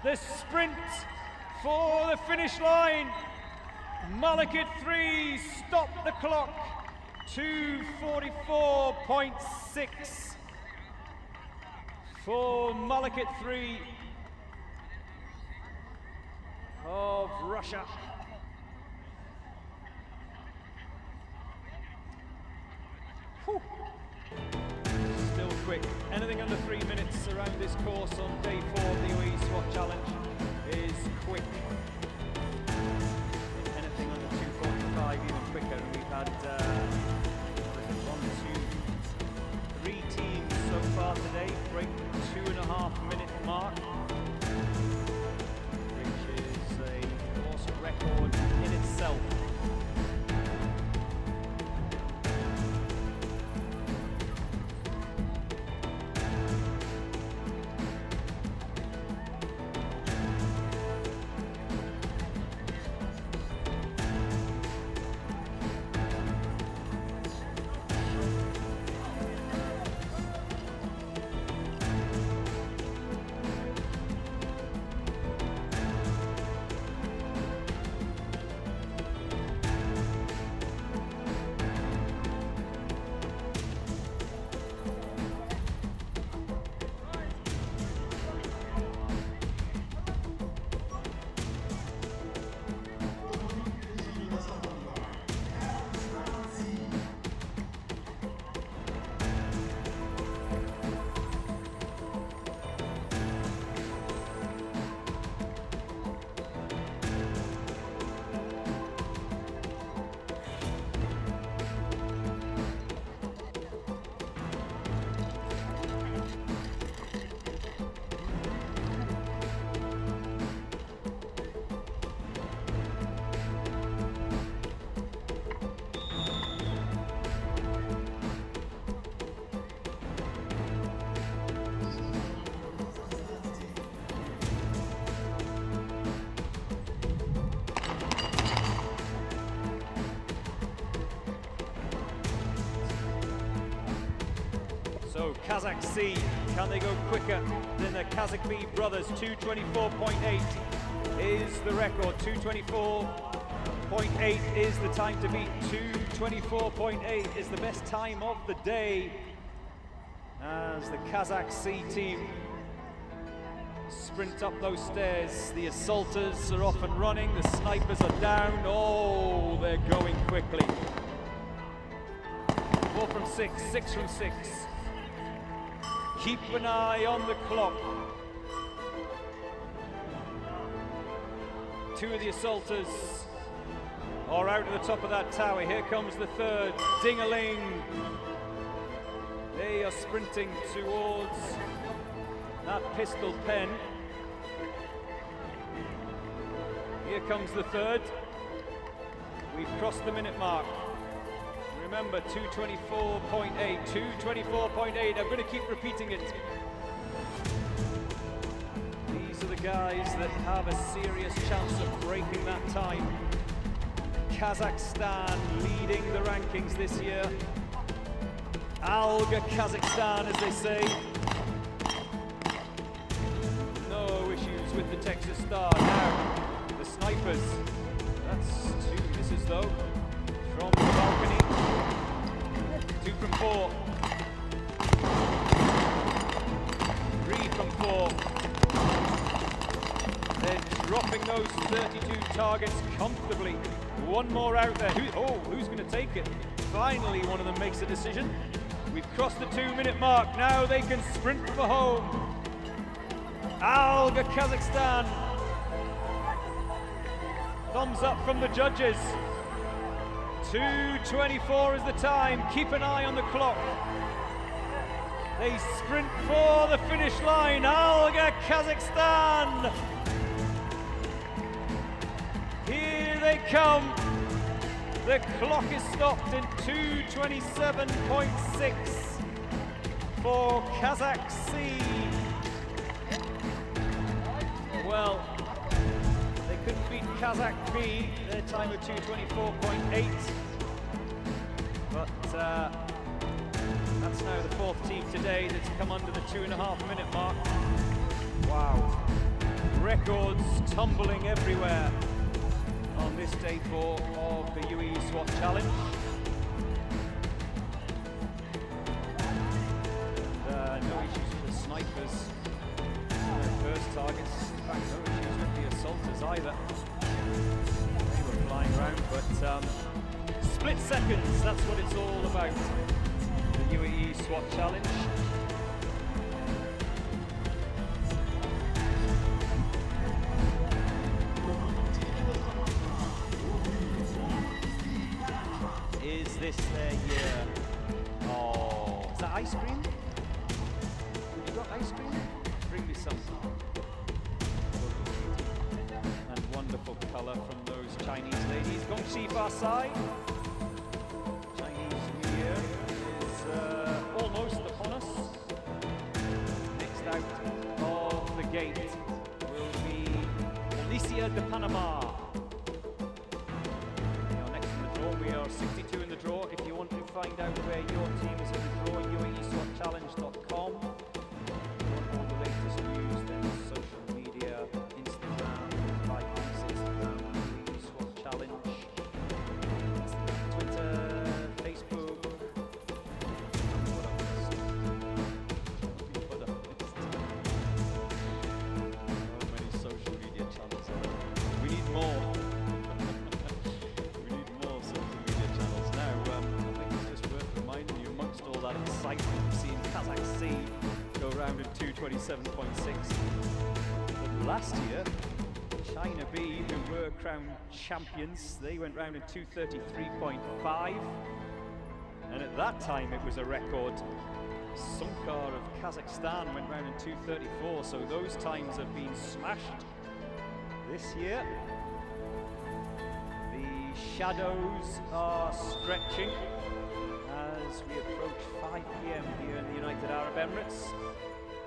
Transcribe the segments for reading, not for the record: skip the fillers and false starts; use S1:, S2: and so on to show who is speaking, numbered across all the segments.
S1: The sprint for the finish line. Malakit 3, stop the clock. 2:44.6 for Malakit 3 of Russia. Whew. Still quick. Anything under 3 minutes around this course on day 4 of the UAE SWAT Challenge is quick. Anything under 2:45 even quicker. And we've had 3 teams so far today break the 2.5-minute mark, which is a course record in itself. So Kazakh C, can they go quicker than the Kazakh B brothers? 2:24.8 is the record. 2:24.8 is the time to beat. 2:24.8 is the best time of the day as the Kazakh C team sprint up those stairs. The assaulters are off and running, the snipers are down. Oh, they're going quickly. 4 from 6, 6 from 6. Keep an eye on the clock. 2 of the assaulters are out at the top of that tower. Here comes the 3rd. Ding-a-ling. They are sprinting towards that pistol pen. Here comes the 3rd. We've crossed the minute mark. Remember, 2:24.8, 2:24.8. I'm going to keep repeating it. These are the guys that have a serious chance of breaking that time. Kazakhstan leading the rankings this year. Alga Kazakhstan, as they say. No issues with the Texas Star. Now, the snipers. That's 2 misses though. From the balcony. 2 from 4. 3 from 4. They're dropping those 32 targets comfortably. 1 more out there. Who's going to take it? Finally, one of them makes a decision. We've crossed the 2-minute mark. Now they can sprint for home. Alga Kazakhstan. Thumbs up from the judges. 2:24 is the time. Keep an eye on the clock. They sprint for the finish line. Alga Kazakhstan. Here they come. The clock is stopped in 2:27.6 for Kazakh C. Well, they couldn't beat Kazakh B, their time of 2:24.8. But that's now the 4th team today that's come under the 2.5-minute mark. Wow. Records tumbling everywhere on this day 4 of the UAE SWAT Challenge. And no issues with the snipers. First targets. In fact, no issues with the assaulters either. They were flying around, but split seconds, that's what it's all about. The UAE SWAT Challenge. Is this their year? Oh, is that ice cream? You got ice cream? Bring me some. And wonderful colour from those Chinese ladies. Gongxi Fasai. Chinese New Year is almost upon us. Next out of the gate will be Alicia de Panama. We are 62 in the draw. If you want to find out where your team is in the draw, uaeswatchallenge.com. If you want all the latest news, then social media, Instagram, Instagram, UAE SWAT Challenge, Twitter, Facebook. So many social media channels. We need more. Excitement. We've seen Kazakhstan C go around in 2:27.6. But last year, China B, who were crowned champions, they went round in 2:33.5. And at that time, it was a record. Sunkar of Kazakhstan went round in 2:34. So those times have been smashed this year. The shadows are stretching as we approach 5 p.m. here in the United Arab Emirates.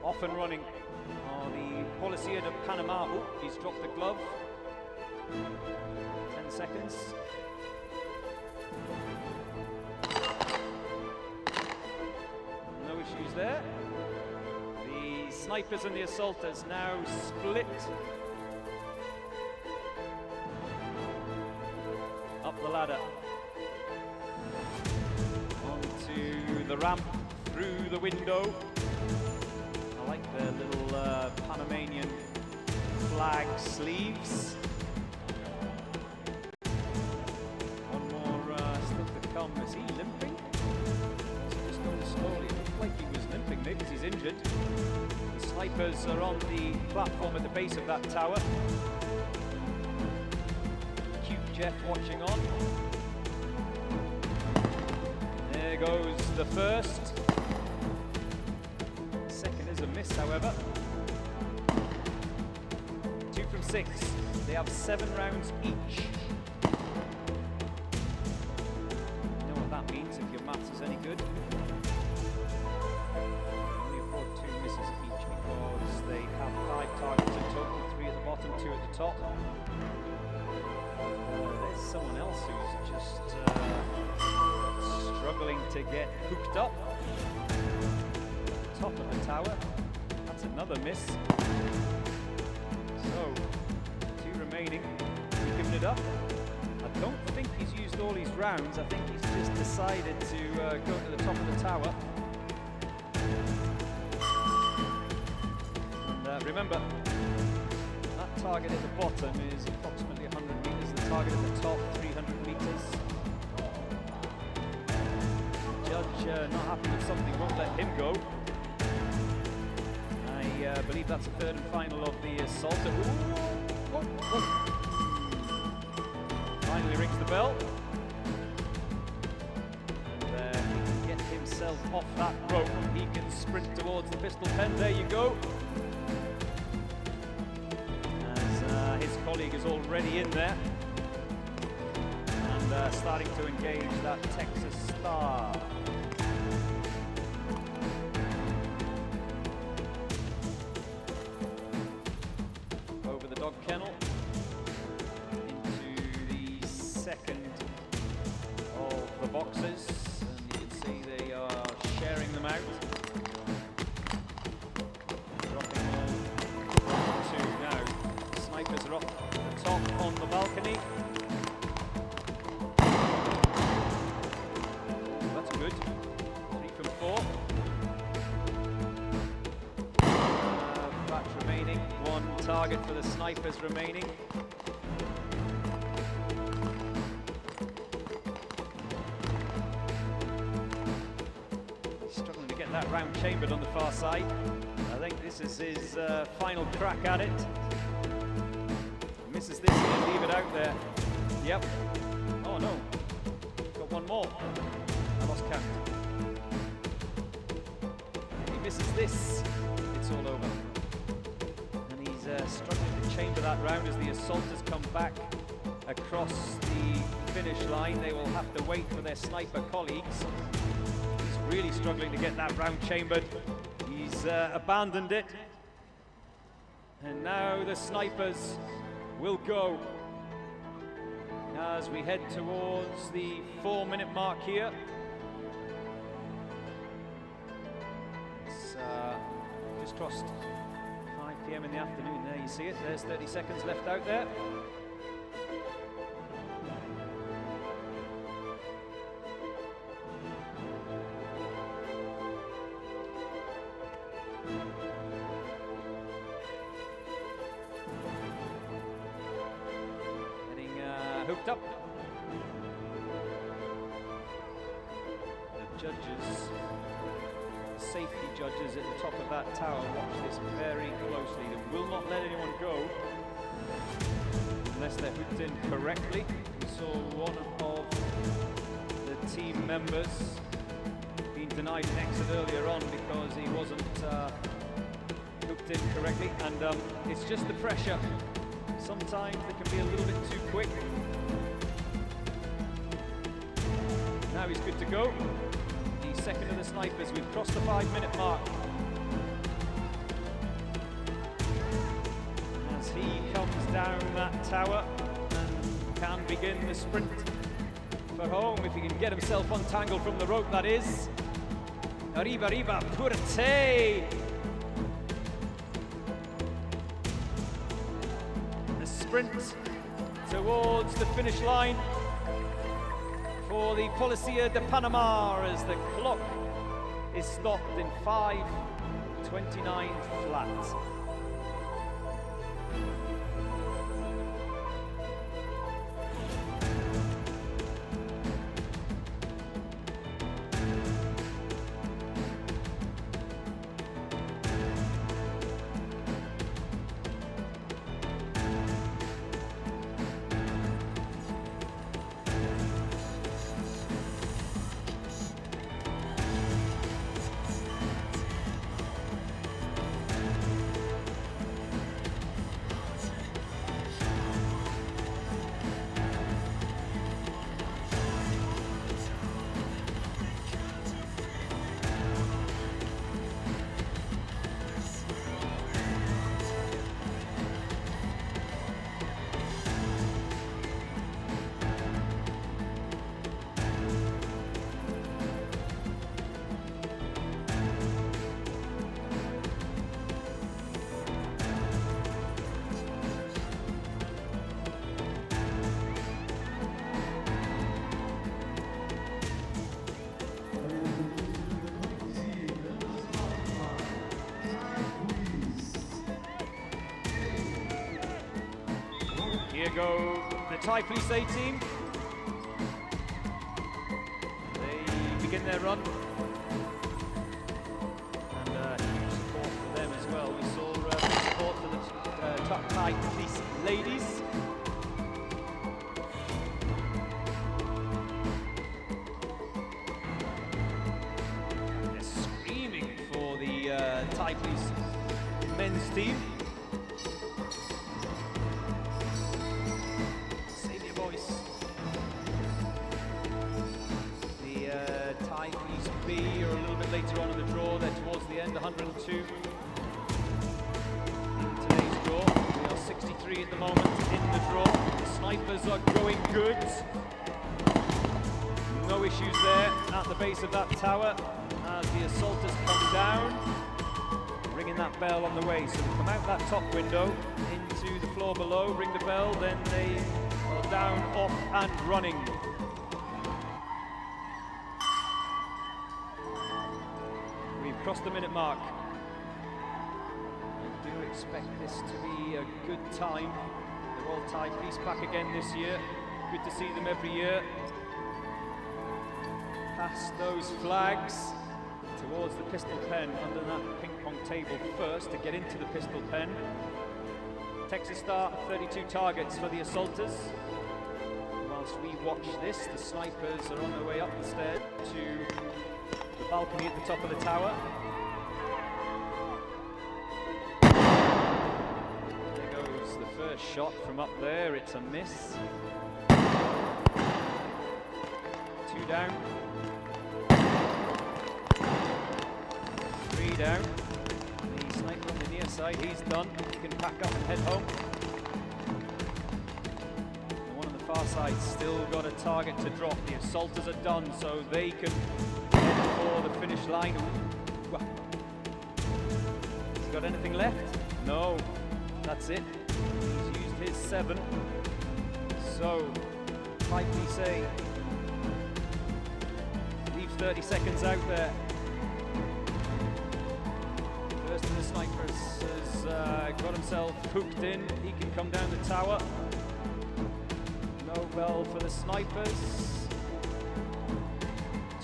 S1: Off and running are the Policía de Panama. Oh, he's dropped the glove. 10 seconds. No issues there. The snipers and the assaulters now split up the ladder. The ramp through the window. I like their little Panamanian flag sleeves. One more stuff to come. Is he limping? Is he just going slowly? It looked like he was limping, maybe because he's injured. The snipers are on the platform at the base of that tower. Cute Jeff watching on. There goes the first. Second is a miss, however. 2 from 6. They have 7 rounds each. You know what that means if your maths is any good. Only afford 2 misses each because they have 5 targets in total, 3 at the bottom, 2 at the top. There's someone else who's just struggling to get hooked up. Top of the tower. That's another miss. So, 2 remaining. He's given it up. I don't think he's used all his rounds. I think he's just decided to go to the top of the tower. And remember, that target at the bottom is approximately 100 meters. The target at the top, 300 meters. Judge not happy with something, won't let him go. I believe that's a third and final of the assaulter. Ooh, finally rings the bell. And he can get himself off that rope. He can sprint towards the pistol pen. There you go. As his colleague is already in there. And starting to engage that Texas Star. Over the dog kennel into the second of the boxes, and you can see they are sharing them out. Dropping all 2 now. one target for the snipers remaining. Struggling to get that round chambered on the far side. I think this is his final crack at it. Misses this, he'll leave it out there. Yep. Oh no. Got one more. I lost count. He misses this. It's all over. And he's struggling to chamber that round as the assaulters come back across the finish line. They will have to wait for their sniper colleagues. He's really struggling to get that round chambered. He's abandoned it. And now the snipers will go as we head towards the 4-minute mark here. It's just crossed 5 p.m. in the afternoon. There you see it. There's 30 seconds left out there. Hooked up. The judges, the safety judges at the top of that tower watch this very closely. They will not let anyone go unless they're hooked in correctly. We saw one of the team members being denied an exit earlier on because he wasn't hooked in correctly, and it's just the pressure. Sometimes they can be a little bit too quick. Now he's good to go. The second of the snipers. We've crossed the 5-minute mark. As he comes down that tower and can begin the sprint for home, if he can get himself untangled from the rope, that is. Arriba, Purte! The sprint towards the finish line for the Policía de Panama as the clock is stopped in 5:29 flat. Here go the Thai Police A team. They begin their run. And huge support for them as well. We saw support for the Thai Police ladies. And they're screaming for the Thai Police men's team. Later on in the draw, they're towards the end, 102 in today's draw. We are 63 at the moment in the draw. The snipers are going good. No issues there at the base of that tower as the assaulters come down, ringing that bell on the way. So they come out that top window into the floor below, ring the bell, then they are down, off and running. Across the minute mark. I do expect this to be a good time. The Royal Thai Police back again this year. Good to see them every year. Past those flags towards the pistol pen under that ping pong table first to get into the pistol pen. Texas start, 32 targets for the assaulters. Whilst we watch this, the snipers are on their way up the stairs to the balcony at the top of the tower. There goes the first shot from up there, it's a miss. 2 down. 3 down. The sniper on the near side, he's done. He can pack up and head home. The one on the far side still got a target to drop. The assaulters are done, so they can head for the finish line. Well, has he got anything left? No, that's it. He's used his 7. So, like we say, leave 30 seconds out there. First of the snipers has got himself hooked in. He can come down the tower. No bell for the snipers.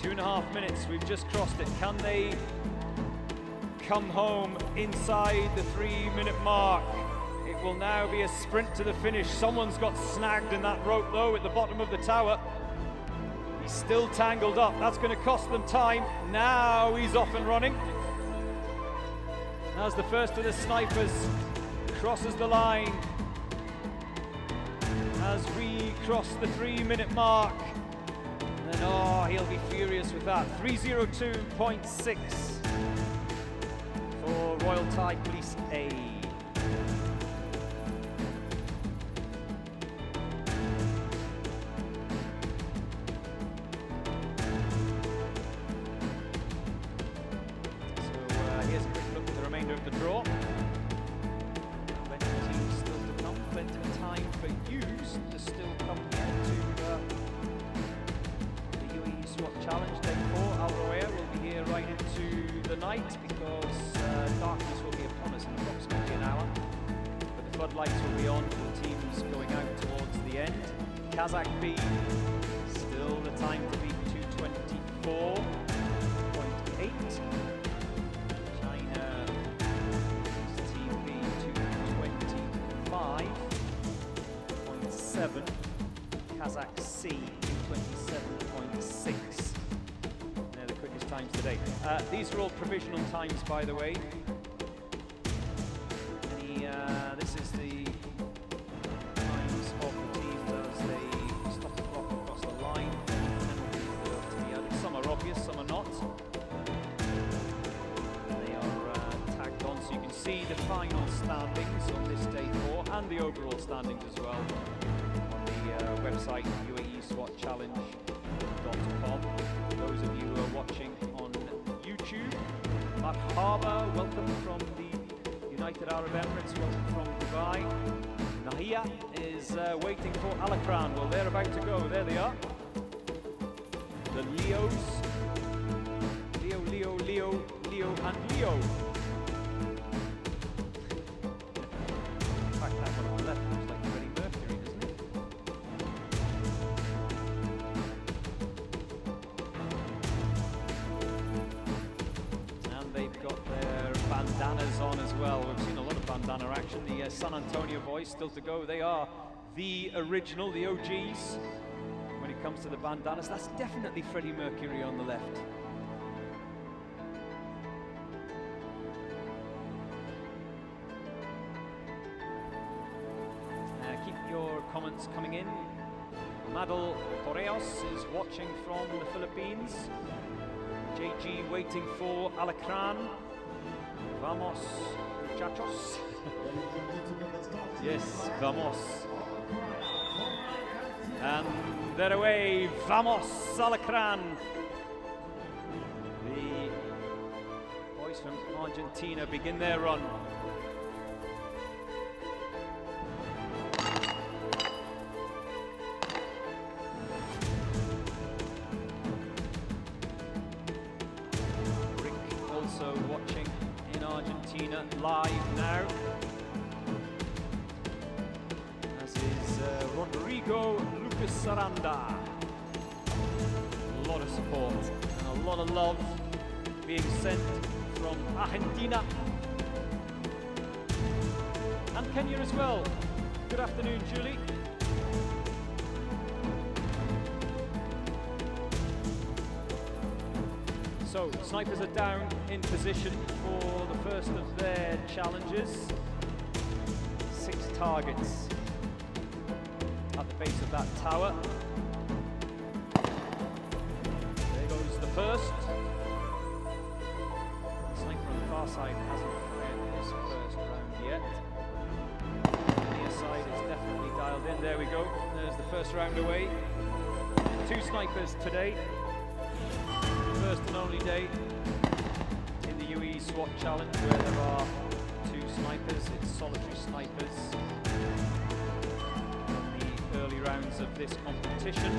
S1: 2.5 minutes, we've just crossed it. Can they come home inside the 3-minute mark? It will now be a sprint to the finish. Someone's got snagged in that rope though at the bottom of the tower. He's still tangled up. That's going to cost them time. Now he's off and running. As the first of the snipers crosses the line. As we cross the 3-minute mark. And then, oh, he'll be furious with that. 302.6 for Royal Thai Police A. Here's a quick look at the remainder of the draw. Plenty of teams still to come, plenty of time for yous to still come here to the UAE SWAT Challenge Day 4. Al Roya will be here right into the night because darkness will be upon us in approximately an hour. But the floodlights will be on for the teams going out towards the end. Kazakh B, still the time to beat 224.8. Kazakhstan C, 27.6. They're the quickest times today. These are all provisional times, by the way. This is the times of the teams as they stop the clock across the line. Some are obvious, some are not. They are tagged on, so you can see the final standings on this day 4 and the overall standings as well. Website uaeswatchallenge.com. Those of you who are watching on YouTube, Marhaba, welcome from the United Arab Emirates, welcome from Dubai. Nahia is waiting for Alacran. Well, they're about to go. There they are. The Leos. Leo, and Leo. In fact, that one on the left looks like Freddie Mercury, doesn't it? And they've got their bandanas on as well. We've seen a lot of bandana action. The San Antonio boys still to go. They are the original, the OGs. When it comes to the bandanas, that's definitely Freddie Mercury on the left. Keep your comments coming in. Madel Correos is watching from the Philippines. JG waiting for Alacran. Vamos, muchachos. Yes, vamos. And they're away. Vamos, Alacran. The boys from Argentina begin their run. Rick also watching in Argentina live now. go Lucas Saranda. A lot of support and a lot of love being sent from Argentina and Kenya as well. Good afternoon, Julie. So, snipers are down in position for the first of their challenges. 6 targets at the base of that tower. There goes the first. The sniper on the far side hasn't fired his first round yet. The near side is definitely dialed in. There we go. There's the first round away. 2 snipers today. First and only day in the UE SWAT challenge where there are 2 snipers. It's solitary snipers in the early rounds of this competition.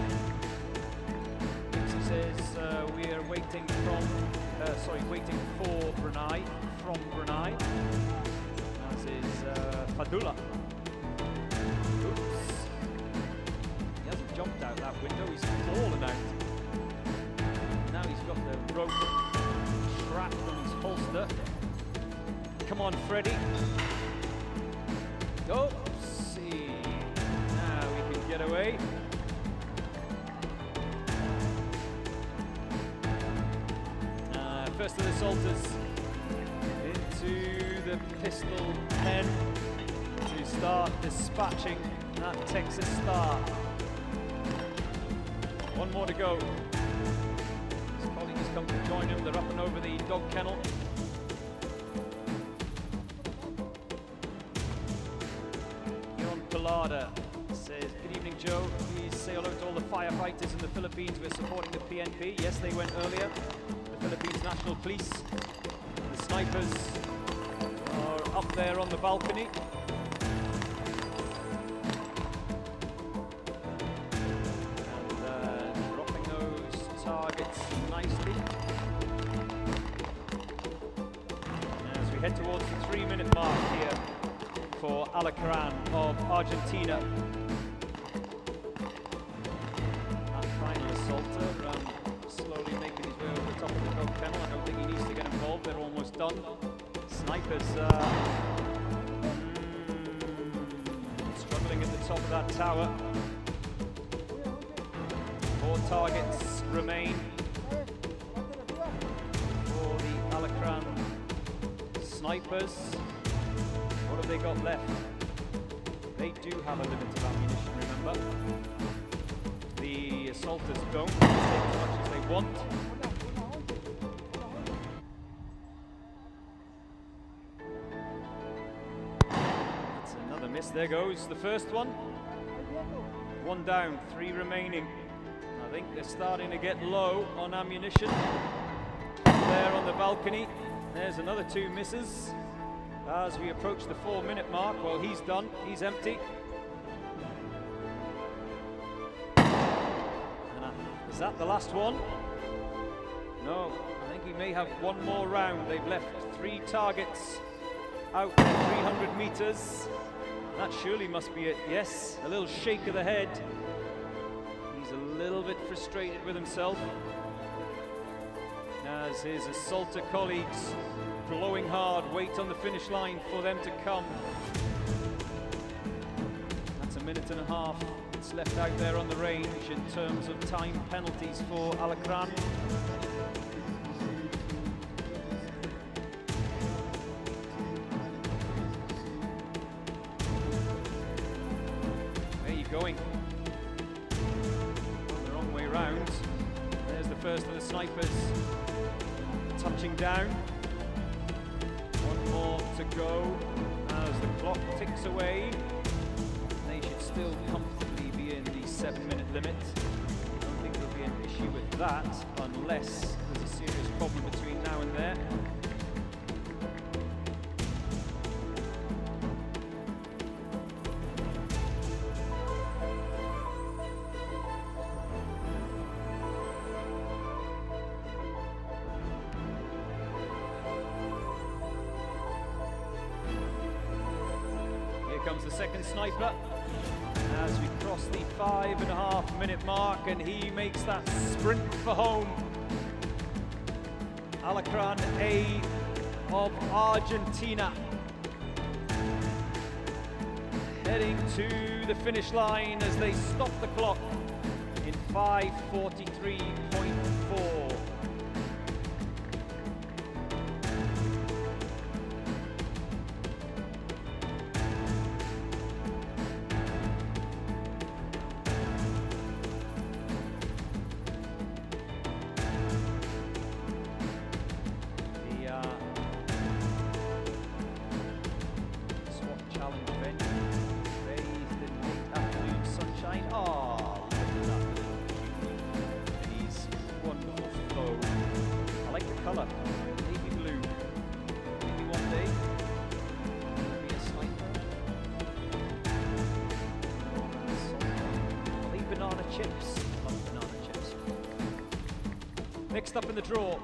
S1: He says we are waiting waiting for Brunei, from Brunei, as is Fadula. Oops. He hasn't jumped out that window, he's fallen out. Now he's got the rope strapped on his holster. Come on, Freddy. Oopsie. Now we can get away. First of the assaulters into the pistol pen to start dispatching that Texas Star. 1 more to go. Come to join him. They're up and over the dog kennel. Yon Pilada says, good evening, Joe. Please say hello to all the firefighters in the Philippines. We're supporting the PNP. Yes, they went earlier. The Philippines National Police. The snipers are up there on the balcony. Targets nicely. As we head towards the 3-minute mark here for Alacran of Argentina. That final assaulter slowly making his way over the top of the dog kennel. I don't think he needs to get involved, they're almost done. Snipers struggling at the top of that tower. 4 targets remain for the Alacran snipers. What have they got left? They do have a limit of ammunition, remember. The assaulters don't take as much as they want. That's another miss. There goes the first one. 1 down, 3 remaining. I think they're starting to get low on ammunition. There on the balcony, there's another 2 misses. As we approach the 4-minute mark, well, he's done, he's empty. And is that the last one? No, I think he may have 1 more round. They've left 3 targets out at 300 meters. That surely must be it. Yes, a little shake of the head. He's a little bit frustrated with himself as his assaulter colleagues, blowing hard, wait on the finish line for them to come. That's 1.5 minutes it's left out there on the range in terms of time penalties for Alacran. Where are you going? Round. There's the first of the snipers touching down. 1 more to go as the clock ticks away. They should still comfortably be in the 7-minute limit. I don't think there'll be an issue with that unless there's a serious problem between now and there. comes the second sniper as we cross the 5.5 minute mark, and he makes that sprint for home. Alacran A of Argentina heading to the finish line as they stop the clock in 5:43.4. SWAT challenge venue bathed in late afternoon sunshine. Oh, look at that. And he's wonderful foe. I like the colour, navy blue. Maybe one day be a sniper. Are they banana chips? I love banana chips. Next up in the draw,